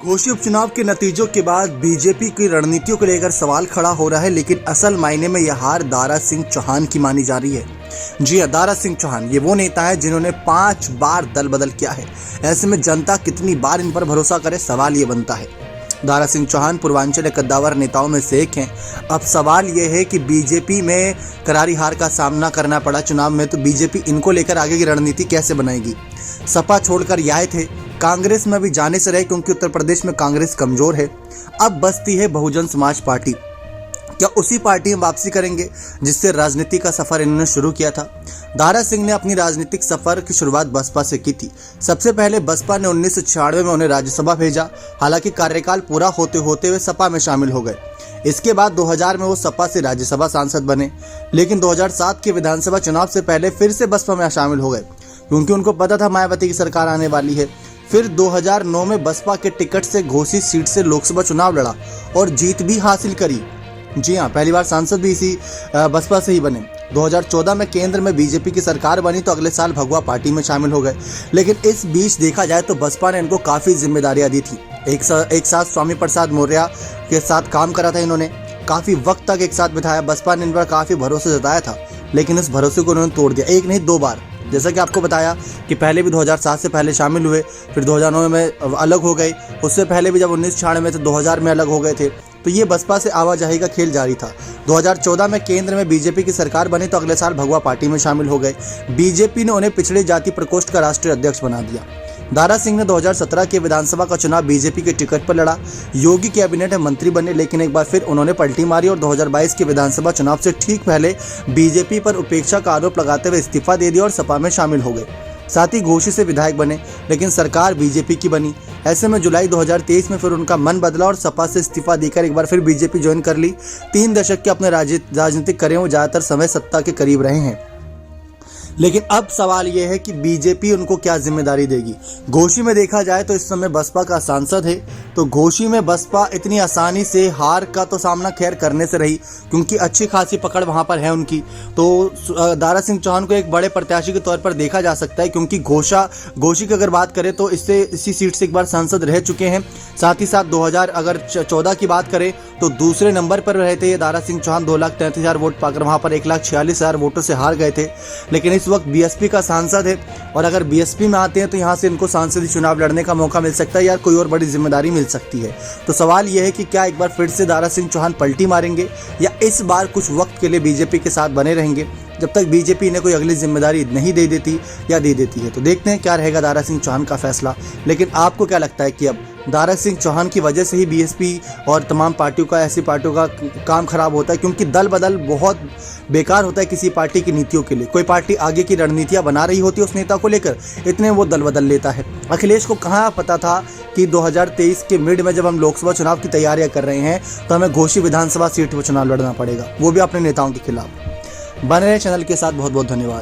घोषित उपचुनाव के नतीजों के बाद बीजेपी की रणनीतियों को लेकर सवाल खड़ा हो रहा है, लेकिन असल मायने में यह हार दारा सिंह चौहान की मानी जा रही है। जी हां, दारा सिंह चौहान ये वो नेता है जिन्होंने 5 बार दल बदल किया है। ऐसे में जनता कितनी बार इन पर भरोसा करे, सवाल ये बनता है। दारा सिंह चौहान पूर्वांचल के कद्दावर नेताओं में से एक हैं। अब सवाल यह है कि बीजेपी में करारी हार का सामना करना पड़ा चुनाव में, तो बीजेपी इनको लेकर आगे की रणनीति कैसे बनाएगी। सपा छोड़कर ये आए थे, कांग्रेस में भी जाने से रहे क्योंकि उत्तर प्रदेश में कांग्रेस कमजोर है। अब बचती है बहुजन समाज पार्टी। क्या उसी पार्टी में वापसी करेंगे जिससे राजनीति का सफर इन्होंने शुरू किया था। दारा सिंह ने अपनी राजनीतिक सफर की शुरुआत बसपा से की थी। सबसे पहले बसपा ने 1996 में उन्हें राज्यसभा भेजा। हालांकि कार्यकाल पूरा होते होते वे सपा में शामिल हो गए। इसके बाद 2000 में वो सपा से राज्यसभा सांसद बने, लेकिन 2007 के विधानसभा चुनाव से पहले फिर से बसपा में शामिल हो गए क्योंकि उनको पता था मायावती की सरकार आने वाली है। फिर 2009 में बसपा के टिकट से घोषित सीट से लोकसभा चुनाव लड़ा और जीत भी हासिल करी। जी हाँ, पहली बार सांसद भी इसी बसपा से ही बने। 2014 में केंद्र में बीजेपी की सरकार बनी तो अगले साल भगवा पार्टी में शामिल हो गए। लेकिन इस बीच देखा जाए तो बसपा ने इनको काफ़ी जिम्मेदारियां दी थी। एक साथ स्वामी प्रसाद मौर्य के साथ काम करा था इन्होंने, काफ़ी वक्त तक एक साथ बिताया। बसपा ने इन पर काफ़ी भरोसा जताया था, लेकिन इस भरोसे को उन्होंने तोड़ दिया, एक नहीं 2 बार। जैसा कि आपको बताया कि पहले भी 2007 से पहले शामिल हुए, फिर 2009 में अलग हो गए। उससे पहले भी जब 1996 में थे 2000 में अलग हो गए थे। तो ये बसपा से आवाजाही का खेल जारी था। 2014 में केंद्र में बीजेपी की सरकार बनी तो अगले साल भगवा पार्टी में शामिल हो गए। बीजेपी ने उन्हें पिछड़ी जाति प्रकोष्ठ का राष्ट्रीय अध्यक्ष बना दिया। दारा सिंह ने 2017 के विधानसभा का चुनाव बीजेपी के टिकट पर लड़ा। योगी कैबिनेट में मंत्री बने, लेकिन एक बार फिर उन्होंने पलटी मारी और 2022 के विधानसभा चुनाव से ठीक पहले बीजेपी पर उपेक्षा का आरोप लगाते हुए इस्तीफा दे दिया और सपा में शामिल हो गए। साथ ही घोषी से विधायक बने, लेकिन सरकार बीजेपी की बनी। ऐसे में जुलाई 2023 में फिर उनका मन बदला और सपा से इस्तीफा देकर एक बार फिर बीजेपी ज्वाइन कर ली। 3 दशक के अपने राजनीतिक करियर में ज्यादातर समय सत्ता के करीब रहे हैं। लेकिन अब सवाल यह है कि बीजेपी उनको क्या जिम्मेदारी देगी। घोषी में देखा जाए तो इस समय बसपा का सांसद है, तो घोषी में बसपा इतनी आसानी से हार का तो सामना खैर करने से रही क्योंकि अच्छी खासी पकड़ वहां पर है उनकी। तो दारा सिंह चौहान को एक बड़े प्रत्याशी के तौर पर देखा जा सकता है क्योंकि घोषी की अगर बात करें तो इसी सीट से एक बार सांसद रह चुके हैं। साथ ही साथ 2014 की बात करें तो दूसरे नंबर पर रहे थे दारा सिंह चौहान, 2,33,000 वोट पाकर वहां पर 1,46,000 वोटों से हार गए थे। लेकिन इस वक्त बीएसपी का सांसद है और अगर बीएसपी में आते हैं तो यहां से इनको सांसदीय चुनाव लड़ने का मौका मिल सकता है या कोई और बड़ी जिम्मेदारी मिल सकती है। तो सवाल यह है कि क्या एक बार फिर से दारा सिंह चौहान पलटी मारेंगे या इस बार कुछ वक्त के लिए बीजेपी के साथ बने रहेंगे जब तक बीजेपी ने कोई अगली जिम्मेदारी नहीं दे देती या दे देती है। तो देखते हैं क्या रहेगा दारा सिंह चौहान का फैसला। लेकिन आपको क्या लगता है कि अब दारा सिंह चौहान की वजह से ही बीएसपी और तमाम पार्टियों का, ऐसी पार्टियों का काम खराब होता है क्योंकि दल बदल बहुत बेकार होता है किसी पार्टी की नीतियों के लिए। कोई पार्टी आगे की रणनीतियां बना रही होती है उस नेता को लेकर, इतने वो दल बदल लेता है। अखिलेश को कहाँ पता था कि 2023 के मिड में जब हम लोकसभा चुनाव की तैयारियां कर रहे हैं तो हमें घोषी विधानसभा सीट पर चुनाव लड़ना पड़ेगा, वो भी अपने नेताओं के खिलाफ। बने रहे चैनल के साथ। बहुत बहुत धन्यवाद।